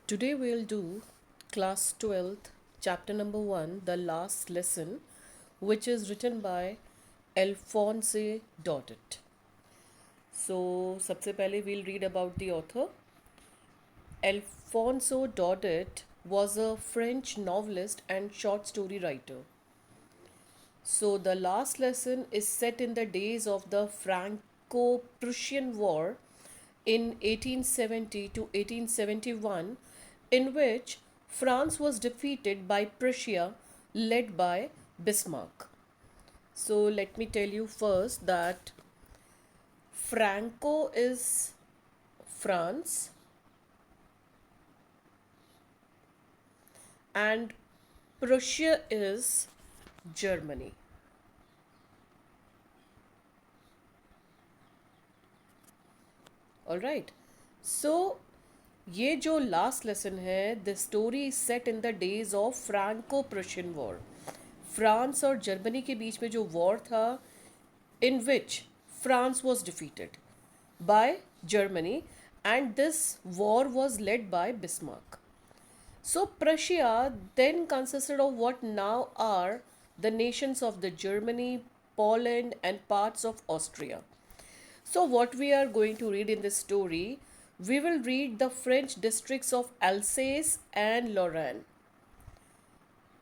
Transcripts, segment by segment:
Today we'll do class 12th, chapter number 1, the last lesson, which is written by Alphonse Daudet. So, सबसे पहले we'll read about the author. Alfonso Daudet was a French novelist and short story writer. So, the last lesson is set in the days of the Franco Prussian War in 1870 to 1871, in which France was defeated by Prussia, led by Bismarck. So, let me tell you first that Franco is France and Prussia is Germany. All right. So, ये जो last lesson है, the story set in the days of Franco Prussian war. France और Germany के बीच में जो war था, in which France was defeated by Germany, and this war was led by Bismarck. So, Prussia then consisted of what now are the nations of the Germany, Poland, and parts of Austria. So, what we are going to read in this story, we will read the French districts of Alsace and Lorraine.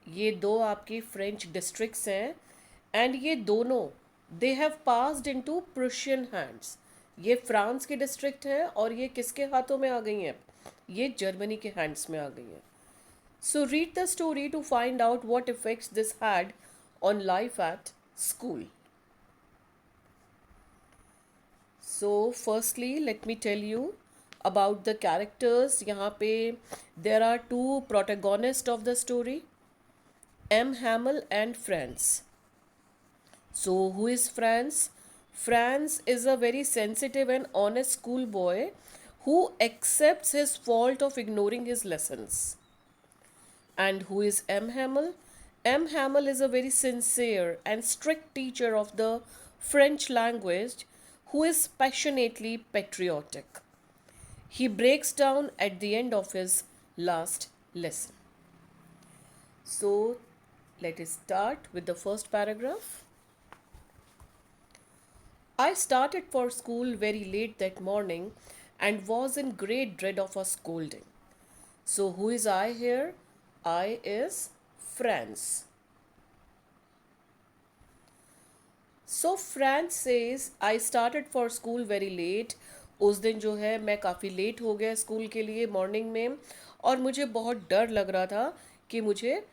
ये दो आपकी French districts हैं and ये दोनों they have passed into Prussian hands. ये France की district है और ये किसके हाथों में आ गई हैं? ये जर्मनी के हैंड्स में आ गई हैं. So read the story to find out what effects this had on life at school. So, firstly, let me tell you about the characters. यहाँ पे there are two protagonists of the story, M. Hamel and Franz. So, who is Franz? Franz is a very sensitive and honest schoolboy who accepts his fault of ignoring his lessons. And who is M. Hamel? M. Hamel is a very sincere and strict teacher of the French language who is passionately patriotic. He breaks down at the end of his last lesson. So, let us start with the first paragraph. I started for school very late that morning and was in great dread of a scolding. So, who is I here? I is Franz. So Franz says I started for school very late. उस दिन जो है मैं काफ़ी late हो गया school के लिए मॉर्निंग में, और मुझे बहुत डर लग रहा था कि मुझे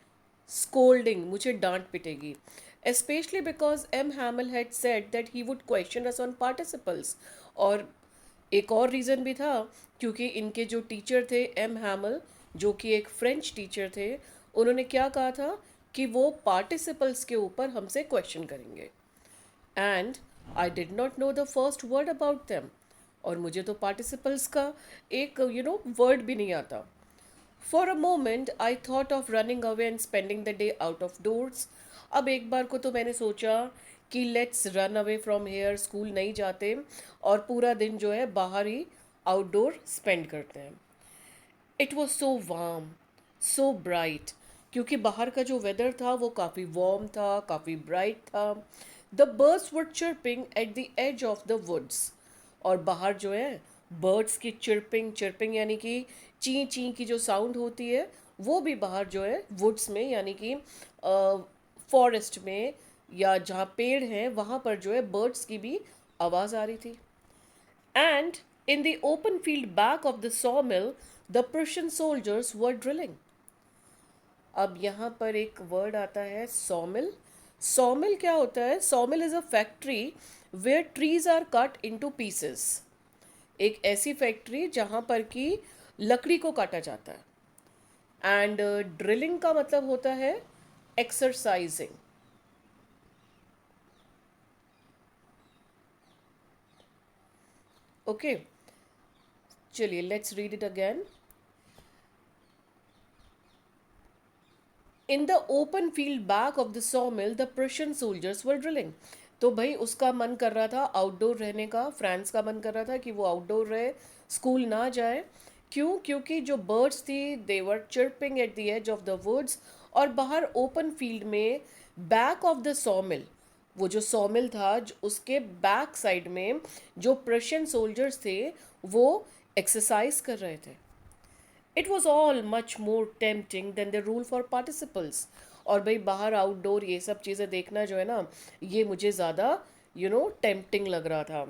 स्कोल्डिंग, मुझे डांट पिटेगी. Specially because M Hamel had said that he would question us on participles. और एक और रीज़न भी था क्योंकि इनके जो टीचर थे एम हैमल, जो कि एक फ्रेंच टीचर थे, उन्होंने क्या कहा था कि वो पार्टिसिपल्स के ऊपर हमसे क्वेश्चन करेंगे. And I did not know the first word about them. और मुझे तो पार्टिसिपल्स का एक वर्ड भी नहीं आता. For a moment I thought of running away and spending the day out of doors. अब एक बार को तो मैंने सोचा कि let's run away from here, school नहीं जाते और पूरा दिन जो है बाहर ही आउटडोर स्पेंड करते हैं. It was so warm, so bright, क्योंकि बाहर का जो वेदर था वो काफ़ी वार्म था, काफ़ी ब्राइट था. The birds were chirping at the edge of the woods. और बाहर जो है बर्ड्स की चिर्पिंग, चिर्पिंग यानी कि ची ची की जो साउंड होती है, वो भी बाहर जो है वुड्स में यानी कि फॉरेस्ट में या जहाँ पेड़ हैं वहाँ पर जो है बर्ड्स की भी आवाज़ आ रही थी. And in the open field back of the sawmill, the Prussian soldiers were drilling. अब यहाँ पर एक वर्ड आता है sawmill. Sawmill क्या होता है? Sawmill is a factory where trees are cut into pieces. एक ऐसी फैक्ट्री जहाँ पर कि लकड़ी को काटा जाता है. एंड ड्रिलिंग का मतलब होता है एक्सरसाइजिंग. ओके, चलिए let's read it again. In the open field back of the sawmill the Prussian soldiers were drilling. तो भाई उसका मन कर रहा था आउटडोर रहने का, फ्रांस का मन कर रहा था कि वो आउटडोर रहे, स्कूल ना जाए, क्यों? क्योंकि जो बर्ड्स थी they were chirping at the edge of the woods, और बाहर ओपन फील्ड में बैक ऑफ द सॉमिल, वो जो सॉमिल था उसके बैक साइड में जो प्रशियन सोल्जर्स थे वो एक्सरसाइज कर रहे थे. It was all much more tempting than the rule for participles. और भाई बाहर आउटडोर ये सब चीज़ें देखना जो है ना, ये मुझे ज़्यादा टेम्पटिंग लग रहा था.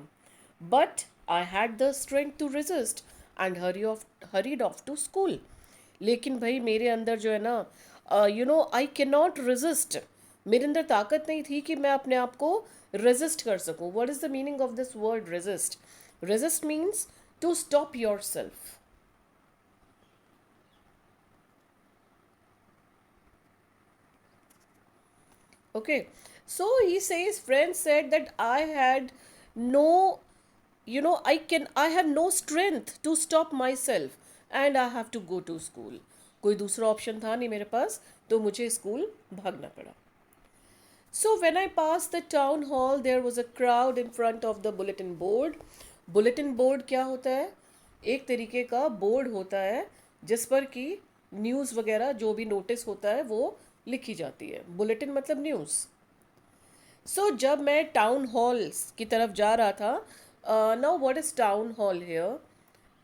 But I had the strength to resist and hurried off to school. लेकिन भाई मेरे अंदर जो है ना, आई कैन नॉट रेजिस्ट. मेरे अंदर ताकत नहीं थी कि मैं अपने आप को रेजिस्ट कर सकूं. What is the meaning of this word resist? Resist means to stop yourself. Okay, so he says, friends said that I had no, I have no strength to stop myself and I have to go to school. कोई दूसरा option था नहीं मेरे पास, तो मुझे school भागना पड़ा. So when I passed the town hall, there was a crowd in front of the bulletin board. Bulletin board क्या होता है? एक तरीके का बोर्ड होता है जिस पर कि न्यूज़ वगैरह जो भी नोटिस होता है वो लिखी जाती है. बुलेटिन मतलब न्यूज़. सो जब मैं टाउन हॉल की तरफ जा रहा था, now what is town hall here?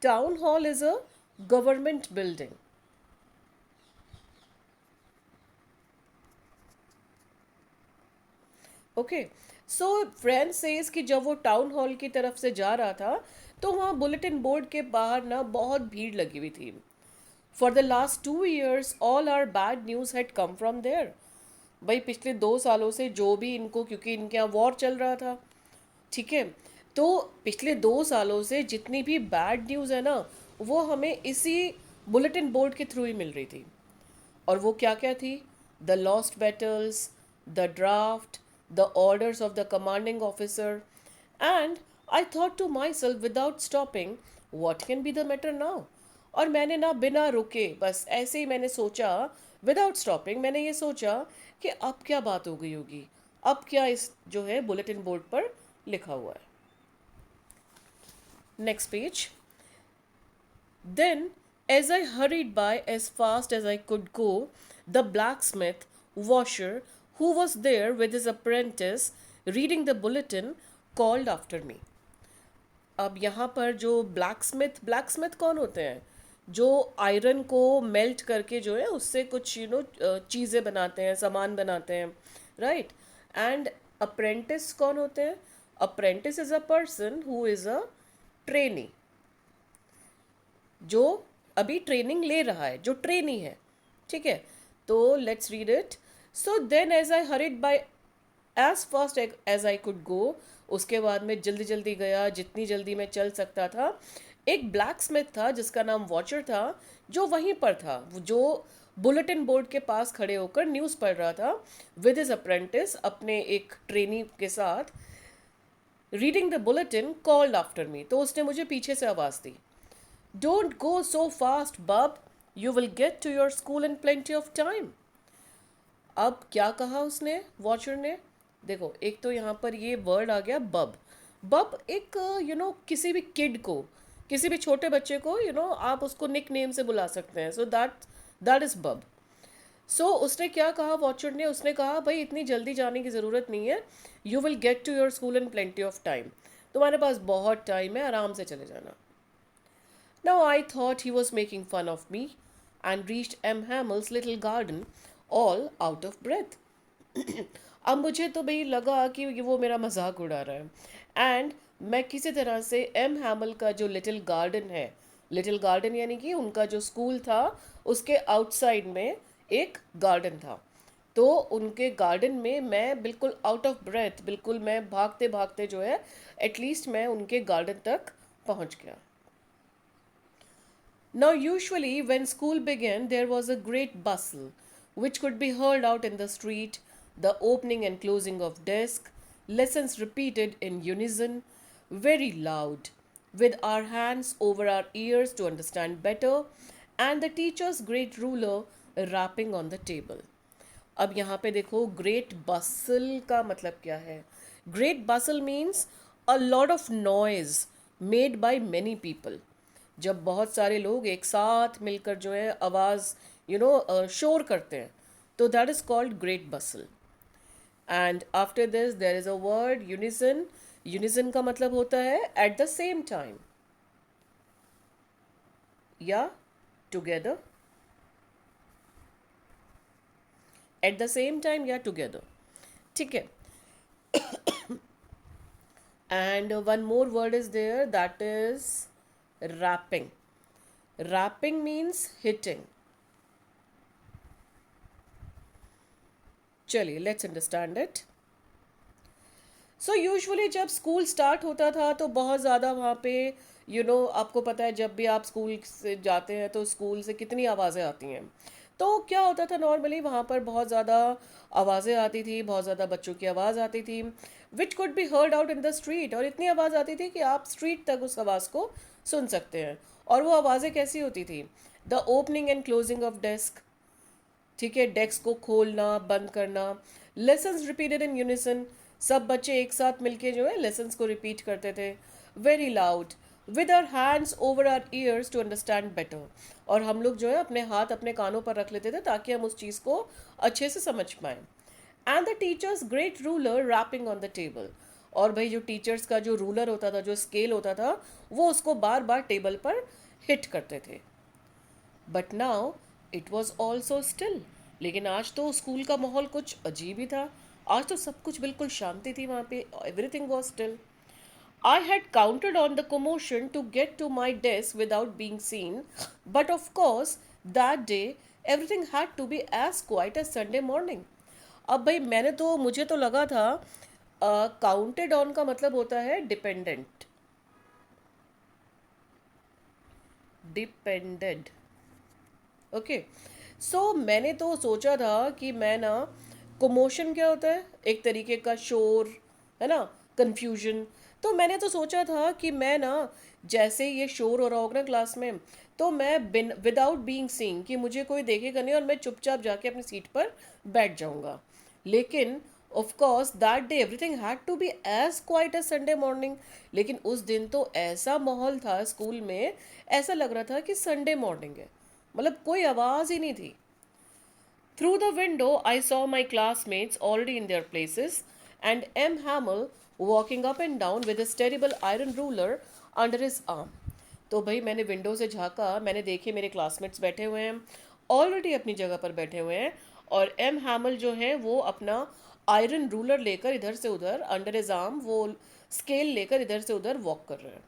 Town hall is a government building. Okay, so friend says कि जब वो टाउन हॉल की तरफ से जा रहा था तो वहाँ बुलेटिन बोर्ड के बाहर ना बहुत भीड़ लगी हुई थी. For the last 2 years all our bad news had come from there. भाई पिछले 2 सालों से जो भी इनको, क्योंकि इनके यहाँ वॉर चल रहा था, ठीक है, तो पिछले 2 सालों से जितनी भी बैड न्यूज़ है ना वो हमें इसी बुलेटिन बोर्ड के थ्रू ही मिल रही थी. और वो क्या क्या थी? The lost battles, the draft, the orders of the commanding officer. And I thought to myself without stopping, what can be the matter now? और मैंने ना बिना रुके बस ऐसे ही मैंने सोचा, विदाउट स्टॉपिंग मैंने ये सोचा कि अब क्या बात हो गई होगी, अब क्या इस जो है बुलेटिन बोर्ड पर लिखा हुआ है. Next page. Then, as I hurried by as fast as I could go, the blacksmith, washer, who was there with his apprentice reading the bulletin, called after me. अब यहाँ पर जो ब्लैकस्मिथ, ब्लैकस्मिथ कौन होते हैं? जो आयरन को melt करके जो है उससे कुछ चीज़ें बनाते हैं, सामान बनाते हैं, राइट. एंड अप्रेंटिस कौन होते हैं? Apprentice is a person who is a trainee, जो अभी ट्रेनिंग ले रहा है, जो ट्रेनी है, ठीक है. तो let's read it. So then as I hurried by as fast as I could go, उसके बाद में जल्दी जल्दी गया, जितनी जल्दी मैं चल सकता था. एक ब्लैक स्मिथ था जिसका नाम वॉचर था, जो वहीं पर था, जो बुलेटिन बोर्ड के पास खड़े होकर न्यूज़ पढ़ रहा था विद हिज अप्रेंटिस, अपने एक ट्रेनी के साथ. Reading the bulletin called after me, तो उसने मुझे पीछे से आवाज़ दी. Don't go so fast, bub. You will get to your school in plenty of time. अब क्या कहा उसने, वॉचर ने? देखो, एक तो यहाँ पर ये वर्ड आ गया बब. बब एक किसी भी किड को, किसी भी छोटे बच्चे को आप उसको निक नेम से बुला सकते हैं. सो दैट इज़ बब. सो उसने क्या कहा वॉचर ने? उसने कहा भाई इतनी जल्दी जाने की ज़रूरत नहीं है. You will get to your school in plenty of time. तुम्हारे पास बहुत टाइम है, आराम से चले जाना. Now I thought he was making fun of me and reached M. Hamill's little garden all out of breath. अब मुझे तो भाई लगा कि ये वो मेरा मजाक उड़ा रहा है. एंड मैं किसी तरह से एम हैमल का जो लिटिल गार्डन है, लिटिल गार्डन यानी कि उनका जो स्कूल था उसके आउटसाइड में एक गार्डन था, तो उनके गार्डन में मैं बिल्कुल आउट ऑफ ब्रेथ, बिल्कुल मैं भागते भागते जो है एटलीस्ट मैं उनके गार्डन तक पहुंच गया. Now, usually, when school began, there was a great bustle, which could be heard out in the street, the opening and closing of desks, lessons repeated in unison, very loud, with our hands over our ears to understand better, and the teacher's great ruler rapping on the table. अब यहाँ पे देखो, great बसल का मतलब क्या है? Great Bansal means a lot of noise made by many people. जब बहुत सारे लोग एक साथ मिलकर जो है आवाज़ शोर करते हैं, तो that is called great Bansal. And after this there is a word unison. Unison का मतलब होता है एट द सेम टाइम या together. At the same time या टुगेदर. ठीक है. And one more word is there, that is rapping. Rapping means hitting. चलिए let's understand it. So usually जब स्कूल स्टार्ट होता था तो बहुत ज़्यादा वहाँ पे आपको पता है जब भी आप स्कूल से जाते हैं तो स्कूल से कितनी आवाज़ें आती हैं. तो क्या होता था नॉर्मली वहाँ पर बहुत ज़्यादा आवाज़ें आती थी, बहुत ज़्यादा बच्चों की आवाज़ आती थी which could be heard out in the street. और इतनी आवाज़ आती थी कि आप स्ट्रीट तक उस आवाज़ को सुन सकते हैं. और वो आवाज़ें कैसी होती थी? The opening and closing of desk. ठीक है, डेस्क को खोलना बंद करना. Lessons repeated in unison. सब बच्चे एक साथ मिलके जो है लेसन्स को रिपीट करते थे very loud with our hands over our ears to understand better. और हम लोग जो है अपने हाथ अपने कानों पर रख लेते थे ताकि हम उस चीज़ को अच्छे से समझ पाएं. And the teachers great ruler rapping on the table. और भाई जो टीचर्स का जो रूलर होता था, जो स्केल होता था, वो उसको बार बार टेबल पर हिट करते थे. But now it was also still. लेकिन आज तो स्कूल का माहौल कुछ अजीब ही था. आज तो सब कुछ बिल्कुल शांति थी वहाँ पे. Everything was still. I had counted on the commotion to get to my desk without being seen, but of course, that day everything had to be as quiet as Sunday morning. अब भाई मुझे तो लगा था counted on का मतलब होता है डिपेंडेंट. डिपेंडेड. ओके. सो मैंने तो सोचा था कि मैं ना, कोमोशन क्या होता है? एक तरीके का शोर, है ना, कंफ्यूजन. तो मैंने तो सोचा था कि मैं ना, जैसे ही ये शोर हो रहा होगा ना क्लास में, तो मैं बिन विदाउट बीइंग सीन, कि मुझे कोई देखेगा नहीं और मैं चुपचाप जाके अपनी सीट पर बैठ जाऊंगा. लेकिन of course that day everything had to be as quiet as Sunday morning. लेकिन उस दिन तो ऐसा माहौल था स्कूल में, ऐसा लग रहा था कि संडे मॉर्निंग है. मतलब कोई आवाज़ ही नहीं थी. Through the window, I saw my classmates already in their places, and M. Hamill walking up and down with his terrible iron ruler under his arm. तो भाई मैंने विंडो से झांका, मैंने देखे मेरे क्लासमेट्स बैठे हुए हैं, ऑलरेडी अपनी जगह पर बैठे हुए हैं. और एम हैमल जो है वो अपना आयरन रूलर लेकर इधर से उधर, अंडर हिज आर्म, वो स्केल लेकर इधर से उधर वॉक कर रहे हैं.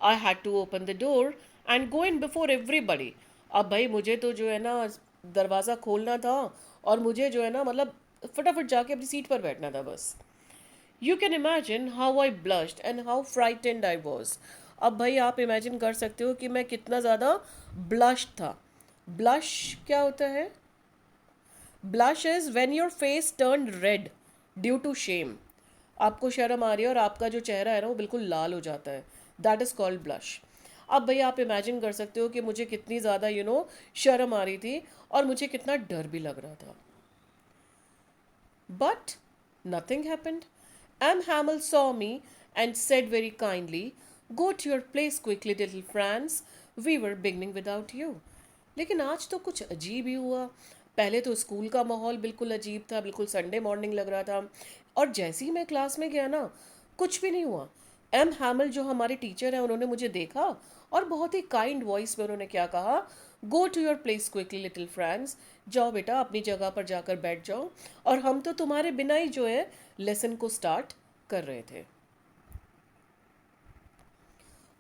I had to open the door and go in before everybody. अब भाई मुझे तो जो है ना दरवाज़ा खोलना था, और मुझे जो है ना मतलब फटाफट जाके अपनी सीट पर बैठना था बस. You can imagine how I blushed and how frightened I was. अब भाई आप इमेजिन कर सकते हो कि मैं कितना ज़्यादा ब्लश था. ब्लश क्या होता है? Blush is when your face turn red due to shame. आपको शर्म आ रही है और आपका जो चेहरा है ना वो बिल्कुल लाल हो जाता है. That is called blush. अब भाई आप इमेजिन कर सकते हो कि मुझे कितनी ज़्यादा शर्म आ रही थी और मुझे कितना डर भी लग रहा था. But nothing happened. M Hamel saw me and said very kindly, go to your place quickly little Franz, we were beginning without you. लेकिन आज तो कुछ अजीब ही हुआ. पहले तो स्कूल का माहौल बिल्कुल अजीब था, बिल्कुल संडे मॉर्निंग लग रहा था. और जैसे ही मैं क्लास में गया ना, कुछ भी नहीं हुआ. एम हैमल जो हमारे टीचर हैं उन्होंने मुझे देखा और बहुत ही काइंड वॉइस में उन्होंने क्या कहा, go to your place quickly little friends. जाओ बेटा अपनी जगह पर जाकर बैठ जाओ, और हम तो तुम्हारे बिना ही जो है लेसन को स्टार्ट कर रहे थे.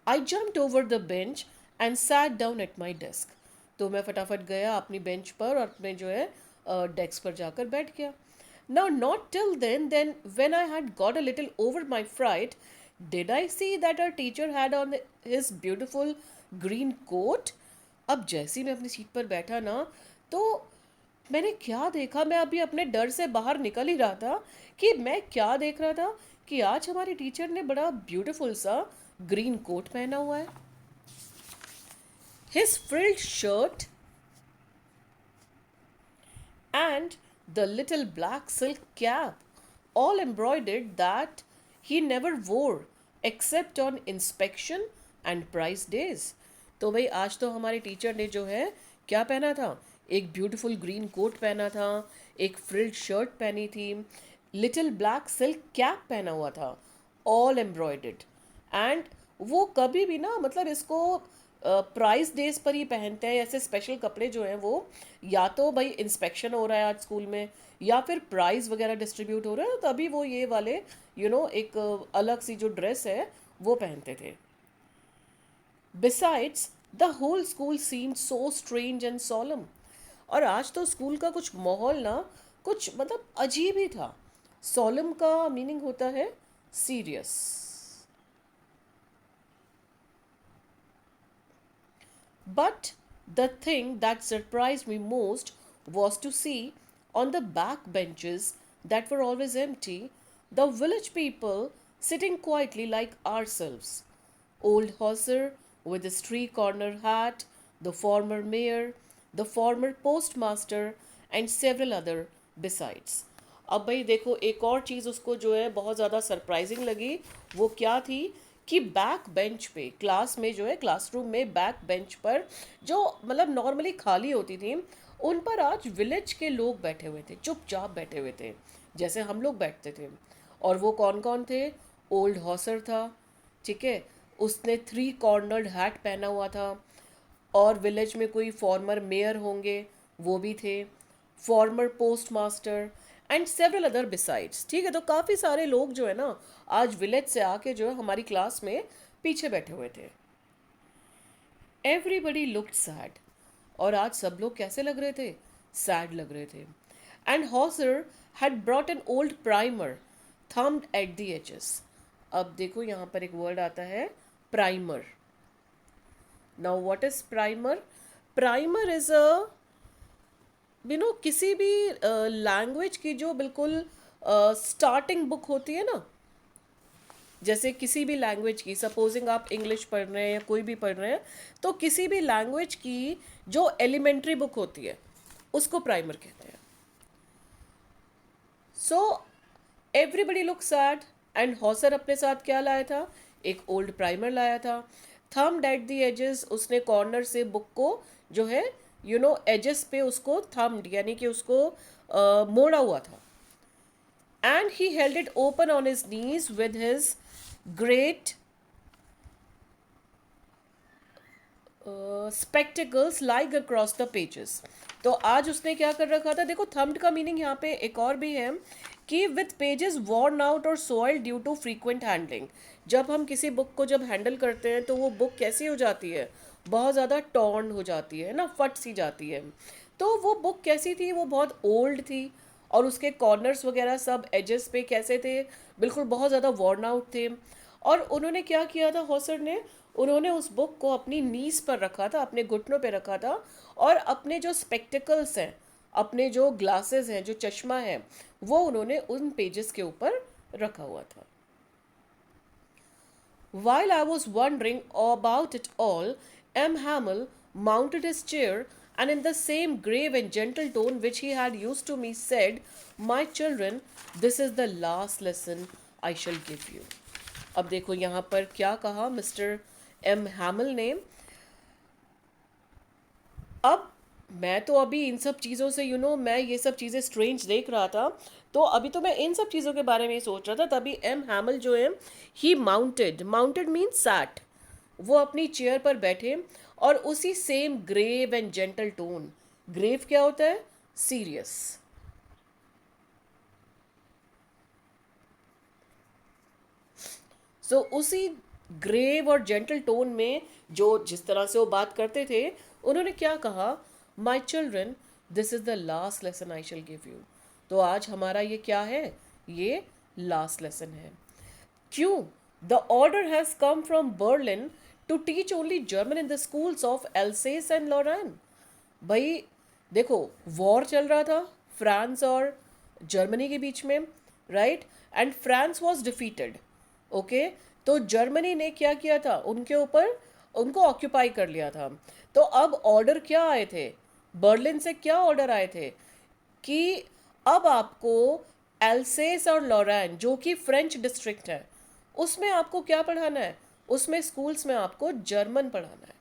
आई jumped over the bench and sat down at my desk. तो मैं फटाफट गया अपनी बेंच पर और अपने जो है डेस्क पर जाकर बैठ गया. Now not till then when I had got a little over my fright, did I see that our teacher had on his beautiful green coat. अब जैसे ही मैं अपनी सीट पर बैठा ना, तो मैंने क्या देखा, मैं अभी अपने डर से बाहर निकल ही रहा था कि मैं क्या देख रहा था कि आज हमारी टीचर ने बड़ा ब्यूटीफुल सा ग्रीन कोट पहना हुआ है. His frilled shirt and the little black silk cap, all embroidered, that he never wore except on inspection and prize days. तो भाई आज तो हमारे टीचर ने जो है क्या पहना था, एक ब्यूटीफुल ग्रीन कोट पहना था, एक फ्रिल्ड शर्ट पहनी थी, लिटिल ब्लैक सिल्क कैप पहना हुआ था, ऑल एम्ब्रॉयडर्ड। एंड वो कभी भी ना, मतलब इसको प्राइस डेज पर ही पहनते हैं। ऐसे स्पेशल कपड़े जो हैं वो या तो भाई इंस्पेक्शन हो रहा है आज स्कूल में, या फिर प्राइज वगैरह डिस्ट्रीब्यूट हो रहा है, तभी वो ये वाले एक अलग सी जो ड्रेस है वो पहनते थे। Besides, the whole school seemed so strange and solemn. और आज तो स्कूल का कुछ माहौल ना कुछ मतलब अजीब ही था। सोलम का मीनिंग होता है serious. But the thing that surprised me most was to see on the back benches that were always empty the village people sitting quietly like ourselves. Old Hosser with his tree corner hat, the former mayor, the former postmaster, and several other besides. अब भाई देखो, एक और चीज़ उसको जो है बहुत ज़्यादा सरप्राइजिंग लगी। वो क्या थी कि बैक बेंच पे क्लास में जो है, क्लासरूम में बैक बेंच पर जो मतलब नॉर्मली खाली होती थी, उन पर आज विलेज के लोग बैठे हुए थे, चुपचाप बैठे हुए थे जैसे हम लोग बैठते थे। और वो कौन कौन थे? ओल्ड हॉसर था, ठीक है, उसने थ्री कॉर्नर्ड हैट पहना हुआ था। और विलेज में कोई फॉर्मर मेयर होंगे, वो भी थे, farmer post master and several other besides. ठीक है, तो काफ़ी सारे लोग जो है ना आज विलेज से आके जो है हमारी क्लास में पीछे बैठे हुए थे। Everybody looked sad. और आज सब लोग कैसे लग रहे थे? सैड लग रहे थे। And Hauser had brought an old primer thumbed at the edges. अब देखो यहाँ पर एक वर्ड आता है primer. Now what is primer? Primer is a किसी भी लैंग्वेज की जो बिल्कुल स्टार्टिंग बुक होती है ना, जैसे किसी भी लैंग्वेज की, सपोजिंग आप इंग्लिश पढ़ रहे हैं या कोई भी पढ़ रहे हैं, तो किसी भी लैंग्वेज की जो एलिमेंट्री बुक होती है उसको प्राइमर कहते हैं। So everybody look sad and Hauser अपने साथ क्या लाया था? एक ओल्ड प्राइमर लाया था। थम्ड एट द एजेस, उसने कॉर्नर से बुक को जो है एजेस पे उसको थम्ड यानी कि उसको मोड़ा हुआ था। And he held it open on his knees with his great spectacles lying across the pages. तो आज उसने क्या कर रखा था? देखो, थम्ड का मीनिंग यहाँ पे एक और भी है कि विथ पेजेस worn आउट और soiled due to frequent handling. जब हम किसी बुक को जब हैंडल करते हैं तो वो बुक कैसी हो जाती है? बहुत ज़्यादा टॉर्न हो जाती है ना, फट सी जाती है। तो वो बुक कैसी थी? वो बहुत ओल्ड थी, और उसके कॉर्नर्स वगैरह सब एजेस पे कैसे थे? बिल्कुल बहुत ज़्यादा वॉर्न आउट थे। और उन्होंने क्या किया था हॉसर ने? उन्होंने उस बुक को अपनी नीज पर रखा था, अपने घुटनों पे रखा था, और अपने जो स्पेक्टिकल्स हैं, अपने जो ग्लासेस हैं, जो चश्मा है, वो उन्होंने उन पेजेस के ऊपर रखा हुआ था। While I was wondering about it all, M. Hamill mounted his chair and, in the same grave and gentle tone which he had used to me, said, "My children, this is the last lesson I shall give you." अब देखो यहाँ पर क्या कहा mister M हैमिल ने। अब मैं तो अभी इन सब चीज़ों से मैं ये सब चीज़ें स्ट्रेंज देख रहा था, तो अभी तो मैं इन सब चीज़ों के बारे में ही सोच रहा था। तभी एम हैमिल जो है, he mounted, mounted means sat, वो अपनी चेयर पर बैठे, और उसी same grave and gentle tone, grave क्या होता है? सीरियस। सो उसी ग्रेव और जेंटल टोन में जो जिस तरह से वो बात करते थे, उन्होंने क्या कहा? My children, this is the last lesson I shell give you. तो आज हमारा ये क्या है? ये लास्ट लेसन है। क्यों? The order has come from Berlin to teach only German in the schools of Alsace and Lorraine. भाई देखो, वॉर चल रहा था फ्रांस और जर्मनी के बीच में, right? And France was defeated, okay. तो जर्मनी ने क्या किया था? उनके ऊपर उनको ऑक्यूपाई कर लिया था। तो अब ऑर्डर क्या आए थे? बर्लिन से क्या ऑर्डर आए थे कि अब आपको एल्सेस और लॉरेन, जो कि फ्रेंच डिस्ट्रिक्ट है, उसमें आपको क्या पढ़ाना है? उसमें स्कूल्स में आपको जर्मन पढ़ाना है।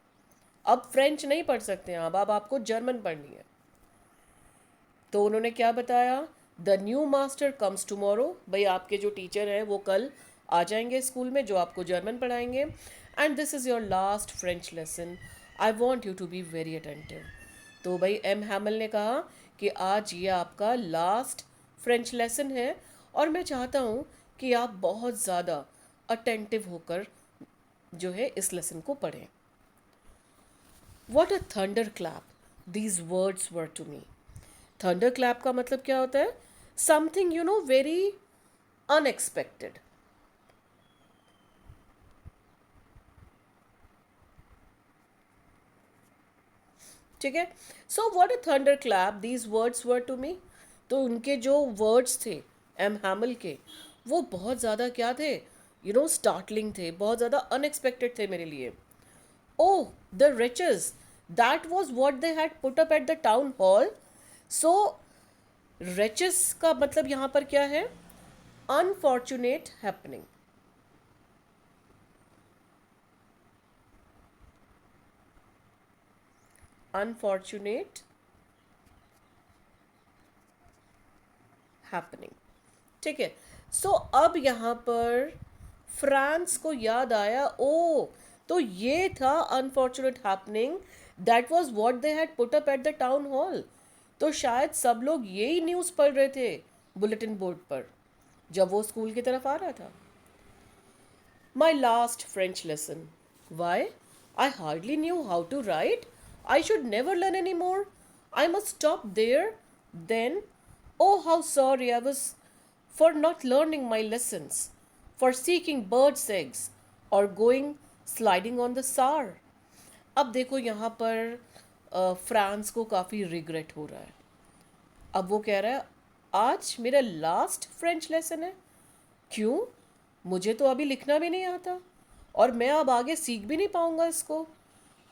अब फ्रेंच नहीं पढ़ सकते हैं, अब आपको जर्मन पढ़नी है। तो उन्होंने क्या बताया, the new master comes tomorrow, भाई आपके जो टीचर हैं वो कल आ जाएंगे स्कूल में जो आपको जर्मन पढ़ाएंगे, and this is your last French lesson, I want you to be very attentive. तो भाई एम हैमल ने कहा कि आज ये आपका लास्ट फ्रेंच लेसन है और मैं चाहता हूँ कि आप बहुत ज़्यादा अटेंटिव होकर जो है इस लेसन को पढ़ें। What a thunder clap these words were to me. Thunder clap का मतलब क्या होता है, something you know very unexpected. ठीक है, so what a thunder clap these words were to me. तो उनके जो वर्ड्स थे एम हैमल के, वो बहुत ज़्यादा क्या थे, यू नो स्टार्टलिंग थे, बहुत ज़्यादा अनएक्सपेक्टेड थे मेरे लिए। Oh, the riches. That was what they had put up at the town hall. So, riches का मतलब यहाँ पर क्या है, unfortunate happening. Unfortunate happening. ठीक है, सो अब यहाँ पर फ्रांस को याद आया, ओ तो ये था unfortunate happening, that was what they had put up at the town hall. तो शायद सब लोग यही न्यूज़ पढ़ रहे थे बुलेटिन बोर्ड पर जब वो स्कूल की तरफ आ रहा था। My last French lesson. Why? I hardly knew how to write. I should never learn anymore. I must stop there. Then, oh, how sorry I was for not learning my lessons, for seeking birds' eggs, or going sliding on the Saar. अब देखो यहाँ पर France को काफ़ी regret हो रहा है। अब वो कह रहा है आज मेरा लास्ट फ्रेंच लेसन है। क्यों? मुझे तो अभी लिखना भी नहीं आता और मैं अब आगे सीख भी नहीं पाऊंगा इसको।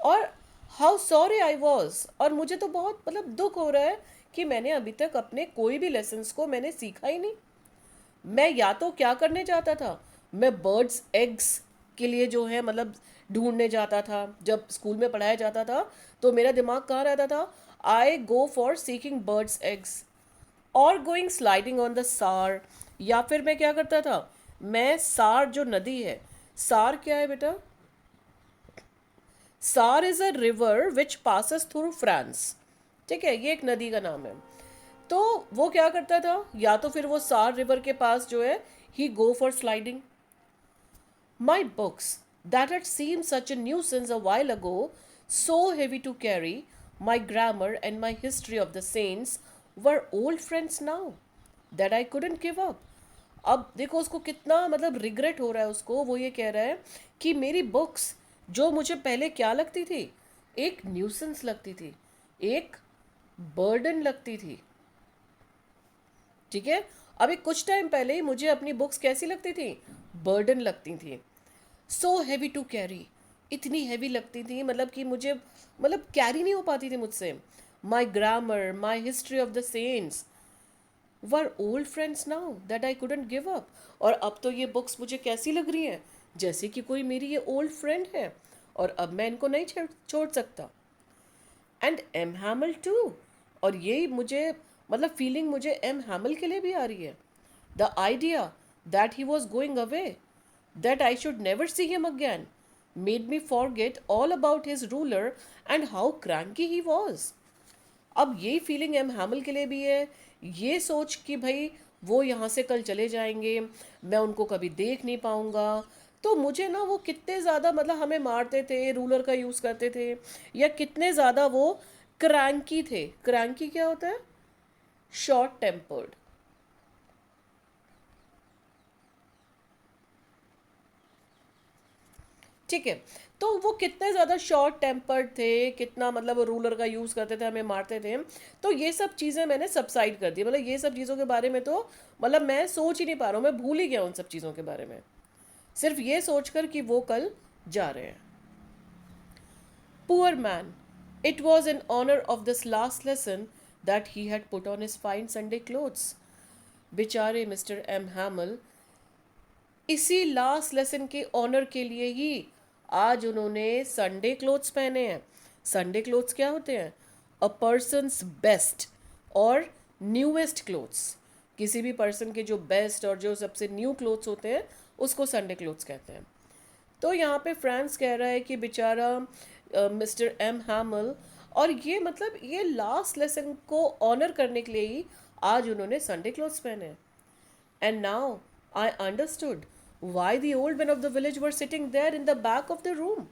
और हाउ सॉरी आई वॉज, और मुझे तो बहुत मतलब दुख हो रहा है कि मैंने अभी तक अपने कोई भी लेसन्स को मैंने सीखा ही नहीं। मैं या तो क्या करने जाता था, मैं बर्ड्स एग्स के लिए जो है मतलब ढूंढने जाता था, जब स्कूल में पढ़ाया जाता था तो मेरा दिमाग कहाँ रहता था, I go for seeking birds eggs और going sliding on the Saar. या फिर मैं क्या करता था, मैं सार जो नदी है, सार क्या है बेटा, सार is a river which passes through France. ठीक है, ये एक नदी का नाम है। तो वो क्या करता था, या तो फिर वो सार रिवर के पास जो है he go for sliding. My books, that had seemed such a nuisance a while ago, so heavy to carry, my grammar and my history of the saints, were old friends now that I couldn't give up. अब देखो उसको कितना मतलब regret हो रहा है उसको, वो ये कह रहा है कि मेरी बुक्स जो मुझे पहले क्या लगती थी, एक न्यूसेंस लगती थी, एक बर्डन लगती थी। ठीक है, अभी कुछ टाइम पहले ही मुझे अपनी बुक्स कैसी लगती थी, बर्डन लगती थी। सो हैवी टू कैरी, इतनी हैवी लगती थी मतलब कि मुझे मतलब कैरी नहीं हो पाती थी मुझसे। My grammar, my history of the saints were old friends now that I couldn't give up. और अब तो ये बुक्स मुझे कैसी लग रही हैं, जैसे कि कोई मेरी ये ओल्ड फ्रेंड है और अब मैं इनको नहीं छोड़ सकता। एंड एम हैमल टू, और यही मुझे मतलब फीलिंग मुझे एम हैमल के लिए भी आ रही है। The idea that he was going away, that I should never see him again, made me forget all about his ruler and how cranky he was. अब यही फीलिंग एम हैमल के लिए भी है, ये सोच कि भाई वो यहाँ से कल चले जाएंगे, मैं उनको कभी देख नहीं पाऊँगा। तो मुझे ना वो कितने ज़्यादा मतलब हमें मारते थे, रूलर का यूज़ करते थे, या कितने ज़्यादा वो क्रैंकी थे। क्रैंकी क्या होता है, शॉर्ट टेम्पर्ड। ठीक है, तो वो कितने ज़्यादा शॉर्ट टेम्पर्ड थे, कितना मतलब रूलर का यूज़ करते थे, हमें मारते थे। तो ये सब चीज़ें मैंने सबसाइड कर दी, मतलब ये सब चीज़ों के बारे में तो मतलब मैं सोच ही नहीं पा रहा हूँ, मैं भूल ही गया उन सब चीज़ों के बारे में, सिर्फ ये सोचकर कि वो कल जा रहे हैं। Poor man, it was in honour of this last lesson that he had put on his fine Sunday clothes. बेचारे मिस्टर एम हैमल, इसी लास्ट लेसन के ऑनर के लिए ही आज उन्होंने संडे क्लोथ्स पहने हैं। संडे क्लोथ्स क्या होते हैं? अ पर्सनस बेस्ट और न्यूएस्ट क्लोथ्स। किसी भी पर्सन के जो बेस्ट और जो सबसे न्यू क्लोथ्स होते हैं उसको संडे क्लोथ्स कहते हैं। तो यहाँ पे फ्रांस कह रहा है कि बेचारा मिस्टर एम हैमल, और ये मतलब ये लास्ट लेसन को ऑनर करने के लिए ही आज उन्होंने संडे क्लोथ्स पहने हैं। And now I understood why the old men of the village were sitting there in the back of the room.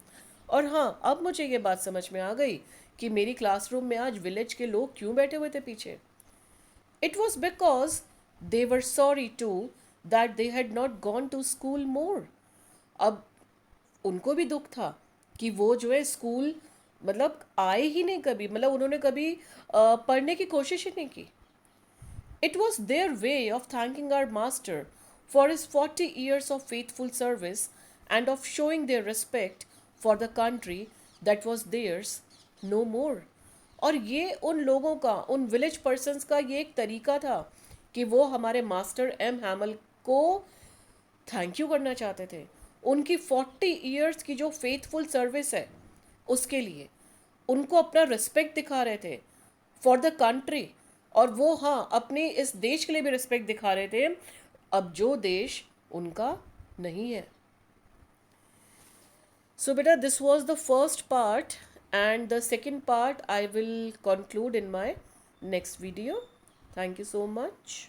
और हाँ, अब मुझे ये बात समझ में आ गई कि मेरी क्लासरूम में आज विलेज के लोग क्यों बैठे हुए थे पीछे। It was because they were sorry too that they had not gone to school more. अब उनको भी दुख था कि वो जो है स्कूल मतलब आए ही नहीं कभी, मतलब उन्होंने कभी पढ़ने की कोशिश ही नहीं की। It was their way of thanking our master for his 40 years of faithful service and of showing their respect for the country that was theirs no more. और ये उन लोगों का, उन विलेज पर्सन्स का ये एक तरीका था कि वो हमारे मास्टर एम हैमल को थैंक यू करना चाहते थे उनकी 40 इयर्स की जो फेथफुल सर्विस है उसके लिए। उनको अपना रिस्पेक्ट दिखा रहे थे फॉर द कंट्री, और वो हाँ अपने इस देश के लिए भी रिस्पेक्ट दिखा रहे थे, अब जो देश उनका नहीं है। सो बेटा this was the first part and the second part I will conclude in my next video. Thank you so much.